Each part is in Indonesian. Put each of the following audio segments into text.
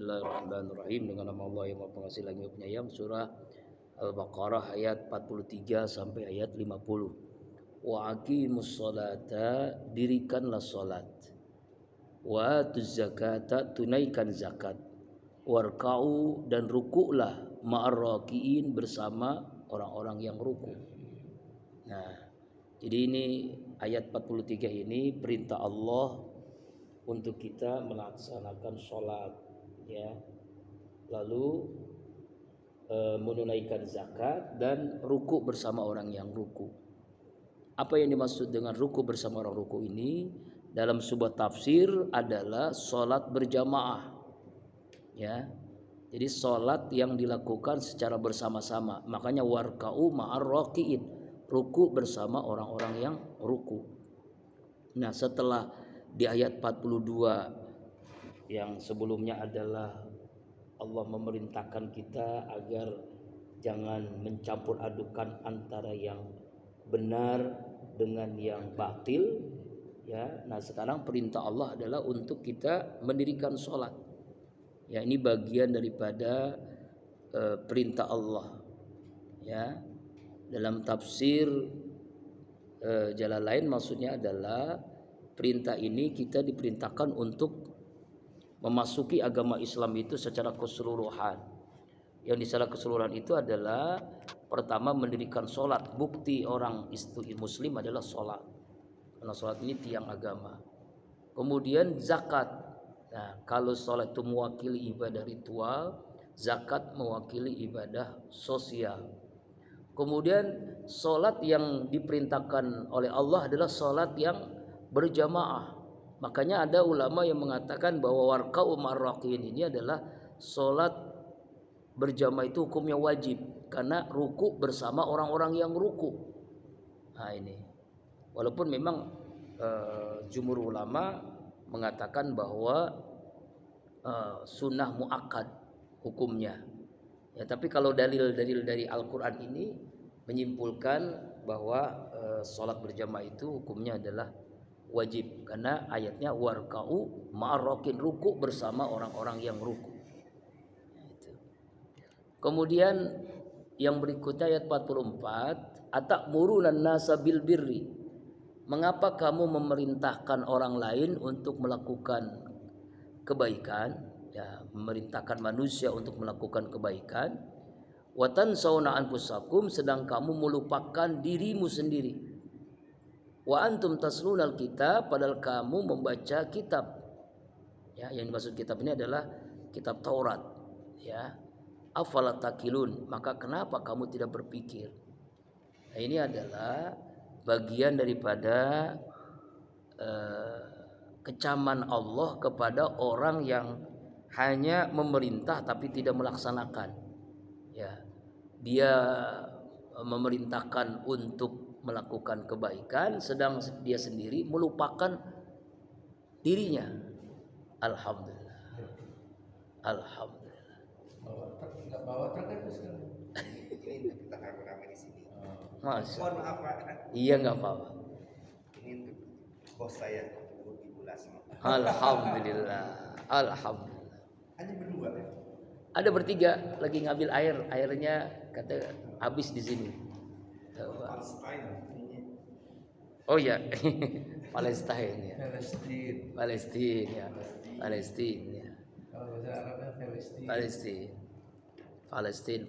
Bismillahirrahmanirrahim. Dengan nama Allah yang Maha Pengasih lagi Maha Penyayang. Surah Al-Baqarah ayat 43 sampai ayat 50. Wa aqimus sholata, dirikanlah salat. Wa atuz zakata, tunaikan zakat. Warka'u, dan rukuklah ma'ar rakiin, bersama orang-orang yang ruku. Nah, jadi ini ayat 43 ini perintah Allah untuk kita melaksanakan sholat, ya, lalu menunaikan zakat dan ruku bersama orang yang ruku. Apa yang dimaksud dengan ruku bersama orang ruku ini? Dalam sebuah tafsir adalah sholat berjamaah, ya. Jadi sholat yang dilakukan secara bersama-sama. Makanya warka'u ma'ar rakiin, ruku bersama orang-orang yang ruku. Nah, setelah di ayat 42 yang sebelumnya adalah Allah memerintahkan kita agar jangan mencampur adukan antara yang benar dengan yang batil, ya. Nah, sekarang perintah Allah adalah untuk kita mendirikan sholat. Ya, ini bagian daripada perintah Allah, ya. Dalam tafsir Jalalain maksudnya adalah perintah ini kita diperintahkan untuk memasuki agama Islam itu secara keseluruhan. Yang secara keseluruhan itu adalah pertama mendirikan sholat. Bukti orang muslim adalah sholat, karena sholat ini tiang agama. Kemudian zakat. Nah, kalau sholat itu mewakili ibadah ritual, zakat mewakili ibadah sosial. Kemudian sholat yang diperintahkan oleh Allah adalah sholat yang berjamaah. Makanya ada ulama yang mengatakan bahwa warka'u ma'ar-rakiin ini adalah sholat berjamaah itu hukumnya wajib, karena ruku bersama orang-orang yang ruku. Nah, ini walaupun memang jumhur ulama mengatakan bahwa sunnah muakkad hukumnya, ya. Tapi kalau dalil-dalil dari Al-Quran ini menyimpulkan bahwa sholat berjamaah itu hukumnya adalah wajib, karena ayatnya warka'u ma'arrokin, ruku bersama orang-orang yang ruku. Kemudian yang berikutnya ayat 44, atakmurunan nasa bil birri, mengapa kamu memerintahkan orang lain untuk melakukan kebaikan, ya, memerintahkan manusia untuk melakukan kebaikan, wa tansawna anfusakum, sedang kamu melupakan dirimu sendiri. Wa antum taslunal kitab, padahal kamu membaca kitab. Ya, yang dimaksud kitab ini adalah kitab Taurat, ya. Afala takilun, maka kenapa kamu tidak berpikir? Nah, ini adalah bagian daripada kecaman Allah kepada orang yang hanya memerintah tapi tidak melaksanakan. Ya, dia memerintahkan untuk melakukan kebaikan, sedang dia sendiri melupakan dirinya. Alhamdulillah. Alhamdulillah. Bawa truk kan sekarang. Ini kita rame-rame di sini. Masya. Mohon maaf Pak. Iya, nggak apa-apa. Ini untuk bos saya, Ibu Lasma. Alhamdulillah. Alhamdulillah. Hanya berdua ya? Ada bertiga lagi ngambil air, airnya kata habis di sini. Palestine. Oh ya, Palestine ya. Palestina. Ya. Palestina ya. Kalau bahasa Arabnya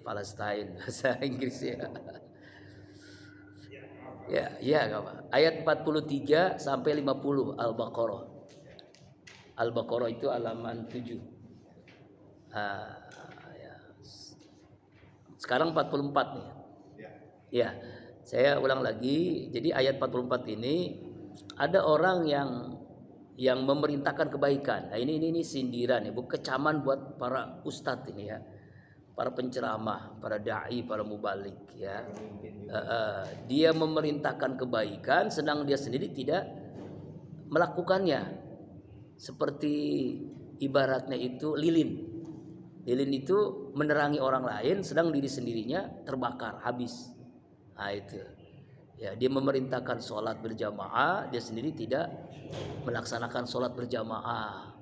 Palestine bahasa Inggris ya. Ya, enggak apa. Ayat 43 sampai 50 Al-Baqarah. Al-Baqarah itu halaman 7. Ya. Sekarang 44 nih. Ya. Saya ulang lagi. Jadi ayat 44 ini ada orang yang memerintahkan kebaikan. Nah, ini sindiran ya, bukan kecaman buat para ustadz ini ya. Para penceramah, para dai, para mubalik ya. Dia memerintahkan kebaikan sedang dia sendiri tidak melakukannya. Seperti ibaratnya itu lilin. Lilin itu menerangi orang lain sedang diri sendirinya terbakar habis. Nah, itu. Ya, dia memerintahkan sholat berjamaah, dia sendiri tidak melaksanakan sholat berjamaah.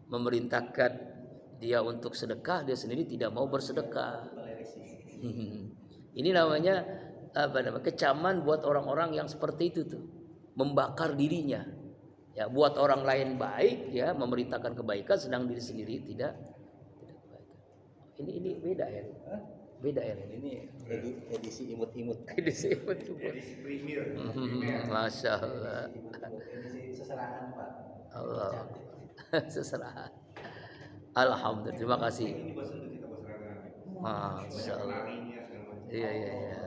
Memerintahkan dia untuk sedekah, dia sendiri tidak mau bersedekah. Ini namanya kecaman buat orang-orang yang seperti itu tuh, membakar dirinya. Ya, buat orang lain baik, ya, memerintahkan kebaikan, sedang diri sendiri tidak kebaikan. Ini beda ya. Beda ya. Ini edisi imut-imut. Edisi imut. Edisi premier. Masya Allah. Edisi seserahan Pak. Allah. Seserahan. Alhamdulillah. Terima kasih. Ini bahasa untuk kita bahasa nanti. Masya Allah. Iya. Iya. Iya.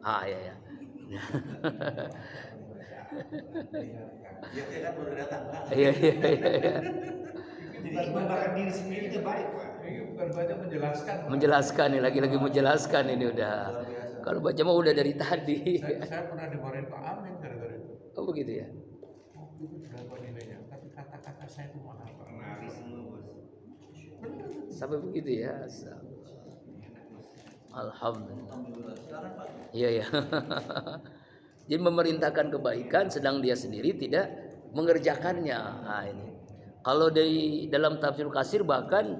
Iya. Dia kan baru datang Pak. Iya. Jadi membakar diri sendiri itu baik Pak. Ini bukan banyak menjelaskan Pak. Menjelaskan nih, lagi menjelaskan ini udah. Kalau baca mah udah dari tadi. Saya pernah dimarahin Pak Amin gara-gara itu. Oh begitu ya. Itu berapa nilainya? Tapi kata-kata saya itu mahal Pak. Nari semua bos. Sampai begitu ya. Alhamdulillah. Iya. Jadi memerintahkan kebaikan sedang dia sendiri tidak mengerjakannya. Nah, ini. Kalau dalam tafsir Katsir bahkan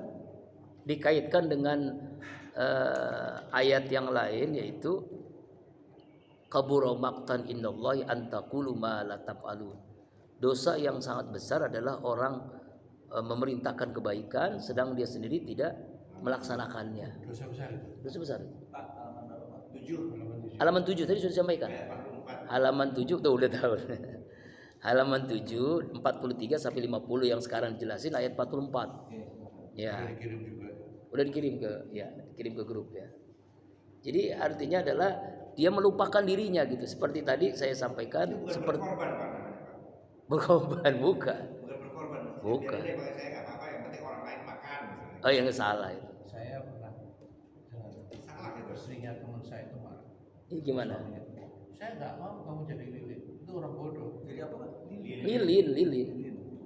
dikaitkan dengan ayat yang lain, yaitu kabura maqtan indallahi an taqulu ma la taf'alun. Dosa yang sangat besar adalah orang memerintahkan kebaikan sedang dia sendiri tidak melaksanakannya. Dosa besar itu. Dosa besar. Pak, halaman 7. Halaman 7 tadi sudah disampaikan. Halaman 7 tuh udah tahu. Halaman 7 43 sampai 50 yang sekarang dijelasin ayat 44. Ya. Udah dikirim juga. Udah dikirim ke grup ya. Jadi artinya adalah dia melupakan dirinya gitu. Seperti tadi saya sampaikan, Bukan seperti berkorban Pak namanya Pak. berkorban bukan. Bukan berkorban. Bukan. Biarin deh Pak, saya nggak apa-apa, yang penting orang lain makan misalnya. Oh yang salah itu. Saya pernah Salah gitu. istrinya teman saya itu marah. Ini gimana? Saya nggak mau kamu jadi lilin. Itu orang bodoh. Jadi apa Pak? Lilin.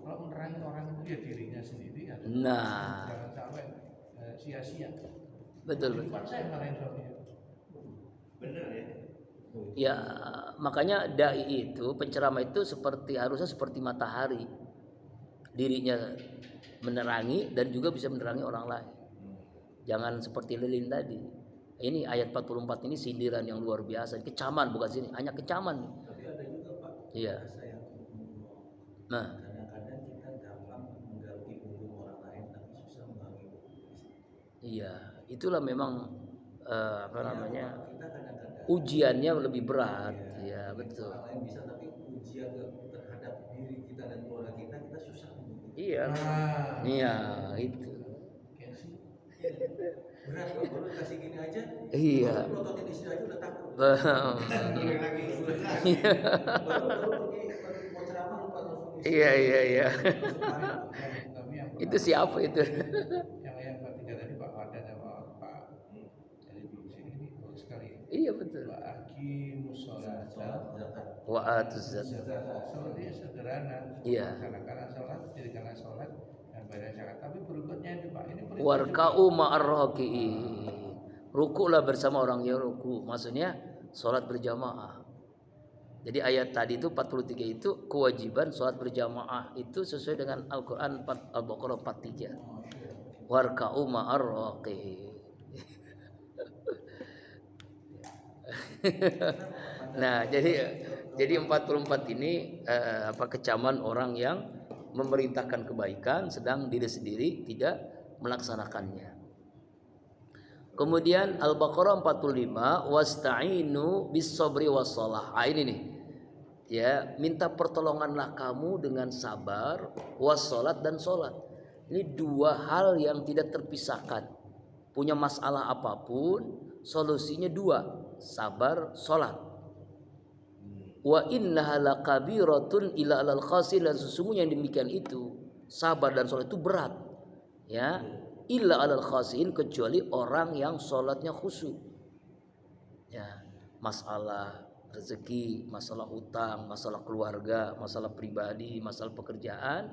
Kalau menerangin orang itu ya dirinya sendiri. Ya. Nah, Jangan sampai sia-sia. betul. Cuma saya marahin suaminya. Bener ya. Ya, makanya dai itu, penceramah itu harusnya seperti matahari. Dirinya menerangi dan juga bisa menerangi orang lain. Jangan seperti lilin tadi. Ini ayat 44 ini sindiran yang luar biasa, kecaman bukan sini, hanya kecaman. Tapi ada juga Pak, Iya. saya Nah, kadang-kadang kita gampang mengganti punggung orang lain tapi susah mengganti punggung diri sendiri. iya, itulah memang apa namanya? Kita kadang-kadang Ujiannya lebih berat. Iya, betul. orang lain bisa tapi ujian terhadap diri kita dan keluarga kita susah mengganti. Iya. Nah, Iya, itu. kayak sih. Berat Pak, baru kasih gini aja. Iya. Baru prototin istri aja udah takut. Boleh lagi. Baru pergi mau ceramah lupa telepon istri. Iya. Tapi yang Itu siapa itu? yang ketiga tadi Pak Wadan sama Pak dari dulu sini ini bagus sekali. Iya betul. Wa aqimus sholat. Wa atuz zakat. Sholatnya sederhana. Iya. Karena sholat jadi karena sholat dan bayar zakat. Tapi berikutnya itu Pak ini Warka'u ma'ar raki'in. Rukulah bersama orang yang ruku. Maksudnya sholat berjamaah. Jadi ayat tadi itu 43 itu kewajiban sholat berjamaah itu sesuai dengan Al-Quran Al-Baqarah 43. Warka'u ma'ar raki'in. Nah, jadi 44 ini kecaman orang yang memerintahkan kebaikan sedang diri sendiri tidak melaksanakannya. Kemudian Al-Baqarah 45 wasta'inu bis-sabri was-shalah. Ini nih. Ya, minta pertolonganlah kamu dengan sabar, was-shalat dan salat. Ini dua hal yang tidak terpisahkan. Punya masalah apapun, solusinya dua, sabar, salat. Wa innaha lakabiratun ila alal khasir, dan sesungguhnya yang demikian itu sabar dan salat itu berat. Ya, illa alal khasiin, kecuali orang yang salatnya khusyuk. Ya, masalah rezeki, masalah utang, masalah keluarga, masalah pribadi, masalah pekerjaan,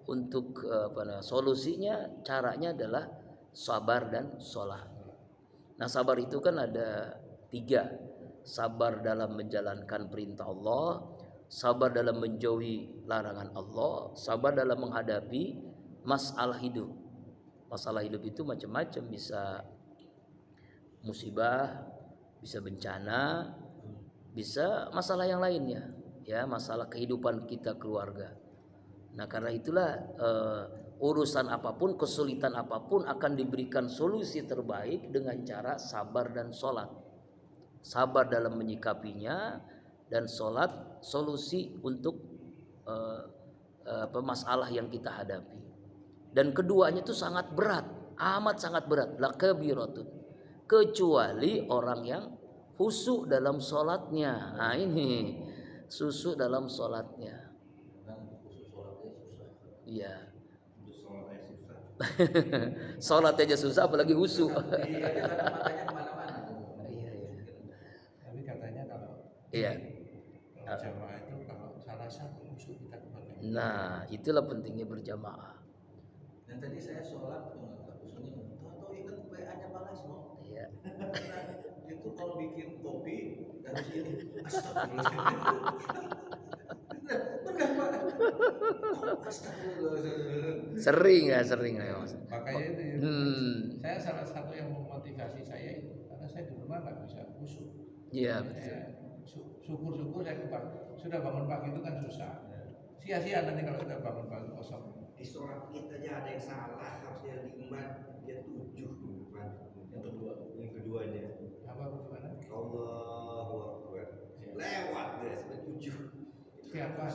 untuk solusinya caranya adalah sabar dan salat. Nah, sabar itu kan ada 3. Sabar dalam menjalankan perintah Allah, sabar dalam menjauhi larangan Allah, sabar dalam menghadapi masalah hidup. Masalah hidup itu macam-macam, bisa musibah, bisa bencana, bisa masalah yang lainnya, ya, masalah kehidupan kita keluarga. Nah, karena itulah urusan apapun, kesulitan apapun akan diberikan solusi terbaik dengan cara sabar dan sholat. Sabar dalam menyikapinya, dan sholat solusi untuk masalah yang kita hadapi. Dan keduanya itu sangat berat, amat sangat berat, la kabiratun, kecuali orang yang khusyuk dalam sholatnya. Nah ini khusyuk dalam sholatnya. Kan khusus sholatnya susah. Iya. Untuk sholat aja susah. Sholat aja susah, apalagi khusyuk. Iya, dia kan matanya kemana-mana. Iya. Tapi katanya kalau Iya. jamaah itu kalau salah satu musuh kita kembali. Nah, itulah pentingnya berjamaah. Dan tadi saya sholat khususnya, tahu ingat WA-nya Pak Lasmo. Iya. Itu kalau bikin kopi harus ini. Astagfirullah. Benar Pak. Astagfirullah. Sering ya. Mas. Makanya itu ya, Hmm. saya salah satu yang memotivasi saya itu karena saya di rumah nggak bisa khusyuk. Iya, betul. Syukur-syukur saya sudah bangun pagi itu kan susah. Sia-sia nanti kalau kita bangun pagi kosong. Di sholat kita aja ada yang salah, harusnya 5, dia 7 bukan. Yang keduanya. Apa bagaimana? Allahu Akbar. Lewat deh sampai 7. Siapa?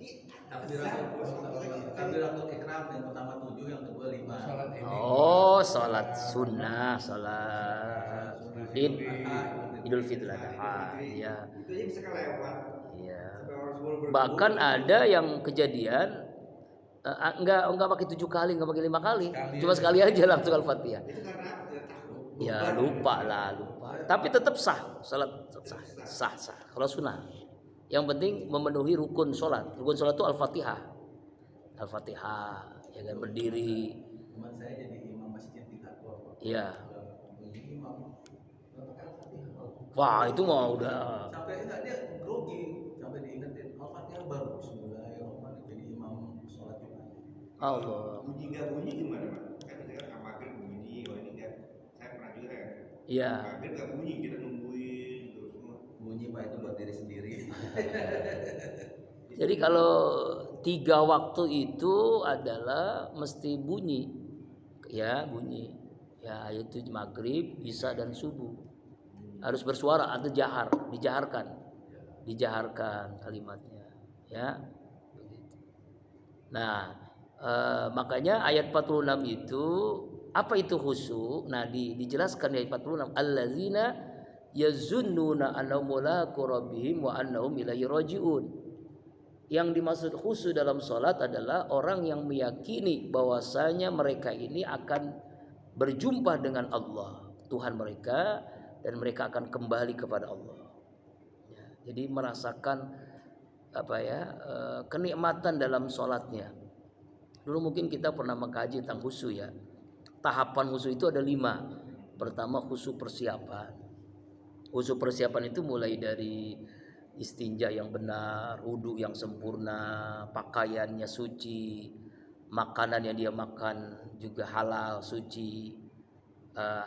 Di Takbiratul Ihram yang pertama 7, yang kedua 5. Sholat ini. Oh, sholat sunnah, sholat Idul Fitri Adha. Iya. Itu aja bisa kelewat. Iya. Sampai orang semua berkumpul. Bahkan ada yang kejadian enggak pakai 7 kali, enggak pakai 5 kali. Cuma sekali aja langsung Al-Fatihah. Itu karena apa? Tidak takut. Ya lupa. Tapi tetap sah, salat sah. Kalau sunnah. Yang penting memenuhi rukun sholat. Rukun sholat itu Al-Fatihah. Al-Fatihah, ya kan, berdiri. Teman saya jadi imam masjid di kantor. Iya. Ini imam nggak pakai Al-Fatihah. Wah, itu mah udah. Sampai enggak, dia grogi sampai diingetin Al-Fatihah baru Bismillahirrahmanirrahim, jadi imam sholat Jumat. Allah. Bunyi nggak bunyi gimana, Pak? Kan misalkan kalau maghrib bunyi, kalau ini enggak. Saya pernah juga ya. Iya. Maghrib nggak bunyi, kita nungguin terus semua. Bunyi Pak itu buat diri sendiri. Jadi kalau 3 waktu itu adalah mesti bunyi, ya bunyi, ya yaitu maghrib, isya dan subuh. Harus bersuara atau dijaharkan kalimatnya, ya. Begitu. Nah, makanya ayat 46 itu apa itu khusyuk? Nah, dijelaskan di ayat 46, allazina yazunnuna annahum mulaqu rabbihim wa annahum ilaihi rajiun. Yang dimaksud khusyuk dalam sholat adalah orang yang meyakini bahwasanya mereka ini akan berjumpa dengan Allah, Tuhan mereka, dan mereka akan kembali kepada Allah. Ya, jadi merasakan kenikmatan dalam sholatnya. Dulu mungkin kita pernah mengkaji tentang khusyuk ya. Tahapan khusyuk itu ada 5. Pertama khusyuk persiapan. Khusyuk persiapan itu mulai dari istinja yang benar, wudu yang sempurna, pakaiannya suci, makanan yang dia makan juga halal, suci,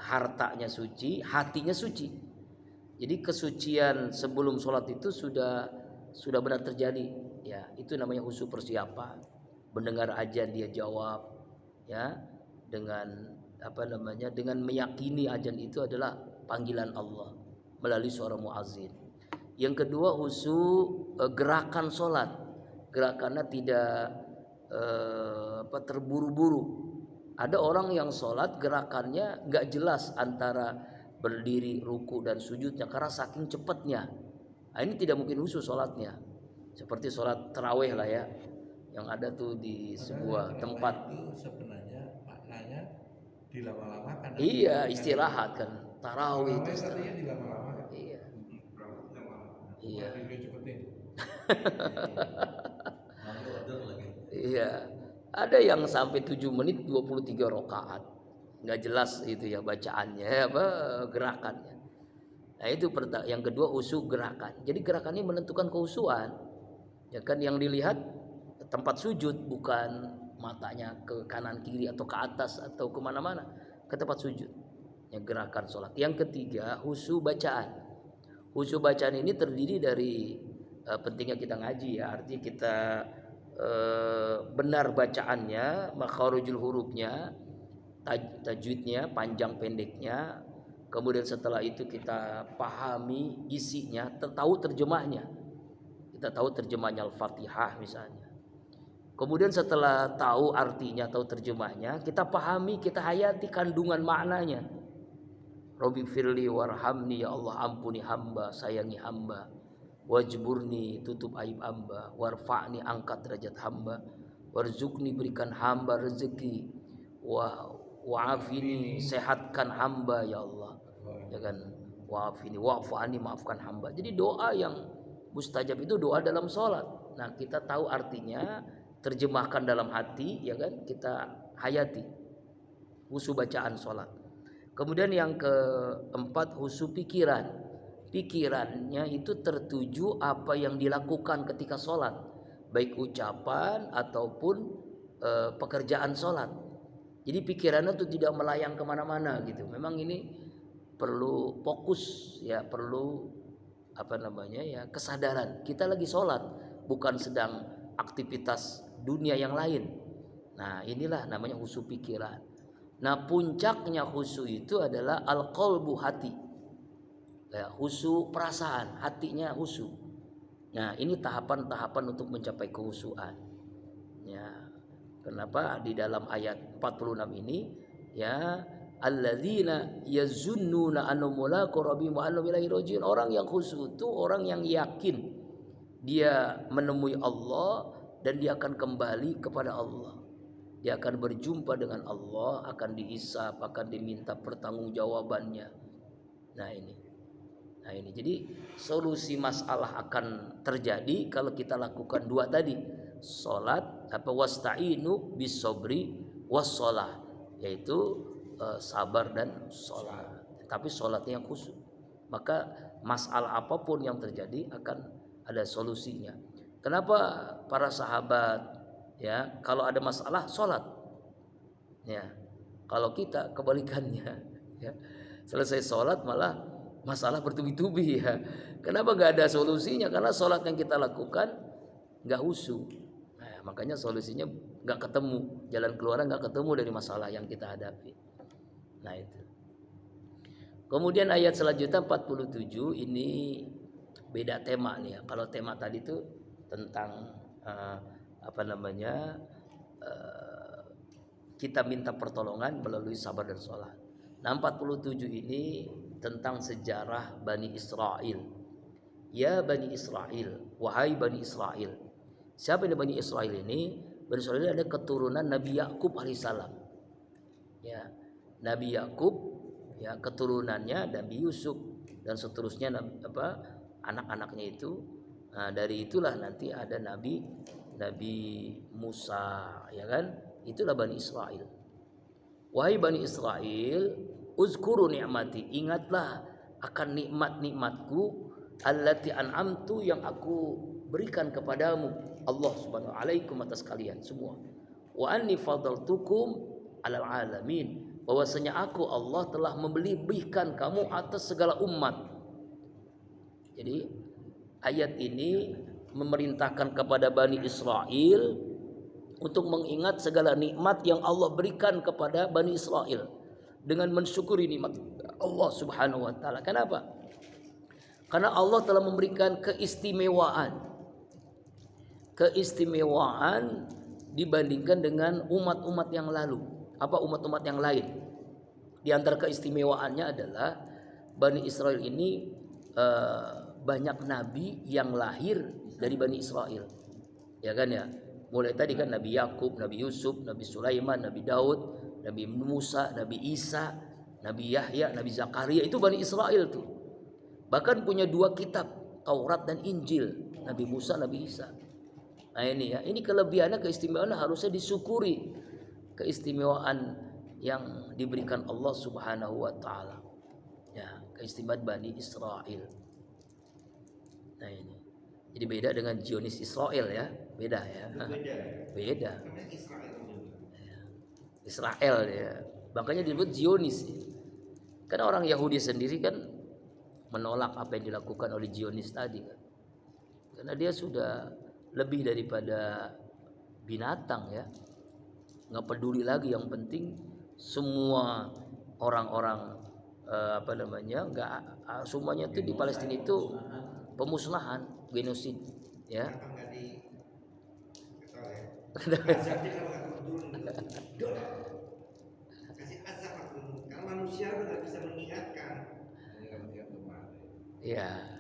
hartanya suci, hatinya suci. Jadi kesucian sebelum sholat itu sudah benar terjadi, ya. Itu namanya khusyuk persiapan. Mendengar azan dia jawab, ya, dengan dengan meyakini azan itu adalah panggilan Allah melalui suara muazzin. Yang kedua khusyuk gerakan sholat, gerakannya tidak terburu-buru. Ada orang yang sholat gerakannya nggak jelas antara berdiri, ruku dan sujudnya karena saking cepatnya. Nah, ini tidak mungkin khusyuk sholatnya. Seperti sholat tarawih lah ya, yang ada tuh di sebuah tempat. Itu sebenarnya maknanya dilama-lamakan. Iya, istirahat kan. Tarawih itu Artinya istirahat. dilama-lamakan. Iya. Berangkat nggak mau. Iya. Video cepetin. Nanti order lagi. Iya. Ada yang sampai 7 menit 23 rakaat. Nggak jelas itu ya bacaannya, gerakannya. Nah, itu yang kedua khusyuk gerakan. Jadi gerakan ini menentukan kehusuan. Ya kan yang dilihat tempat sujud, bukan matanya ke kanan kiri atau ke atas atau kemana-mana, ke tempat sujud. Ya, gerakan sholat. Yang ketiga, khusyuk bacaan. Khusyuk bacaan ini terdiri dari pentingnya kita ngaji ya, artinya kita benar bacaannya, makharijul hurufnya, tajwidnya, panjang pendeknya. Kemudian setelah itu kita pahami isinya, tahu terjemahnya. Kita tahu terjemahnya Al-Fatihah misalnya. Kemudian setelah tahu artinya, tahu terjemahnya, kita pahami, kita hayati kandungan maknanya. Rabbi firli warhamni, ya Allah ampuni hamba, sayangi hamba. Wajburni, tutup aib hamba. Warfa'ni, angkat derajat hamba. Warzukni, berikan hamba rezeki. Wa'afini, sehatkan hamba ya Allah. Ya kan? Wa'afini, wa'fa'ani, maafkan hamba. Jadi doa yang mustajab itu doa dalam sholat. Nah, kita tahu artinya, terjemahkan dalam hati, ya kan? Kita hayati. Khusyuk bacaan sholat. Kemudian yang keempat, khusyuk pikiran. Pikirannya itu tertuju apa yang dilakukan ketika sholat, baik ucapan ataupun pekerjaan sholat. Jadi pikirannya itu tidak melayang kemana-mana gitu. Memang ini perlu fokus ya, perlu kesadaran. Kita lagi sholat, bukan sedang aktivitas dunia yang lain. Nah, inilah namanya khusyuk pikiran. Nah, puncaknya khusyuk itu adalah al-qalbu, hati. Ya, khusyuk perasaan, hatinya khusyuk. Nah, ini tahapan-tahapan untuk mencapai kekhusyukan. Ya. Kenapa di dalam ayat 46 ini ya, alladzina yazunnuna annahum mulaqu rabbihim wa annahum ilaihi raji'un. Orang yang khusyuk itu orang yang yakin dia menemui Allah dan dia akan kembali kepada Allah. Dia akan berjumpa dengan Allah, akan dihisab, akan diminta pertanggungjawabannya. Nah ini. Jadi solusi masalah akan terjadi kalau kita lakukan dua tadi. Salat wasta'inu bis-sabri was-shalah, yaitu sabar dan salat. Tapi salatnya yang khusyuk. Maka masalah apapun yang terjadi akan ada solusinya. Kenapa para sahabat ya kalau ada masalah sholat ya, kalau kita kebalikannya ya, selesai sholat malah masalah bertubi-tubi ya. Kenapa nggak ada solusinya? Karena sholat yang kita lakukan nggak khusyuk. Nah, makanya solusinya nggak ketemu, jalan keluarnya nggak ketemu dari masalah yang kita hadapi. Nah itu. Kemudian ayat selanjutnya 47 ini beda tema nih ya. Kalau tema tadi itu tentang kita minta pertolongan melalui sabar dan sholat. Nah 47 ini tentang sejarah Bani Israel. Ya Bani Israel, wahai Bani Israel. Siapa ini Bani Israel ini? Bani Israel ini ada keturunan Nabi Yakub alaihissalam. Ya, Nabi Yakub ya, keturunannya Nabi Yusuf dan seterusnya anak-anaknya itu. Nah, dari itulah nanti ada Nabi Musa, ya kan? Itulah Bani Israel. Wahai Bani Israel, uzkuru ni'mati, ingatlah akan nikmat-nikmatku allati an'amtu yang aku berikan kepadamu, Allah Subhanahu alaikum atas kalian semua. Wa anni fadaltukum 'alal alamin, bahwasanya aku Allah telah melebihkan kamu atas segala umat. Jadi ayat ini memerintahkan kepada Bani Israel untuk mengingat segala nikmat yang Allah berikan kepada Bani Israel dengan mensyukuri nikmat Allah Subhanahu wa taala. Kenapa? Karena Allah telah memberikan keistimewaan dibandingkan dengan umat-umat yang lalu. Apa umat-umat yang lain? Di antara keistimewaannya adalah Bani Israel ini banyak nabi yang lahir dari Bani Israel, ya kan ya. Mulai tadi kan Nabi Yakub, Nabi Yusuf, Nabi Sulaiman, Nabi Daud, Nabi Musa, Nabi Isa, Nabi Yahya, Nabi Zakaria, itu Bani Israel tuh. Bahkan punya 2 kitab, Taurat dan Injil, Nabi Musa, Nabi Isa. Nah ini ya, ini kelebihannya, keistimewaannya harusnya disyukuri. Keistimewaan yang diberikan Allah Subhanahu wa taala. Ya, keistimewaan Bani Israel. Nah ini. Jadi beda dengan Zionis Israel ya, beda ya. Itu beda. Beda. Namanya Israel juga. Israel ya. Makanya disebut Zionis. Karena orang Yahudi sendiri kan menolak apa yang dilakukan oleh Zionis tadi kan. Karena dia sudah lebih daripada binatang ya. Nggak peduli lagi, yang penting semua orang-orang nggak semuanya itu di Palestina itu pemusnahan, genosid ya. Kenapa nggak di tahu ya? Azabnya kalau nggak turun gitu. Kasih azab aku. Karena manusia udah nggak bisa mengingatkan. Ini kan dia belum ada. Ya.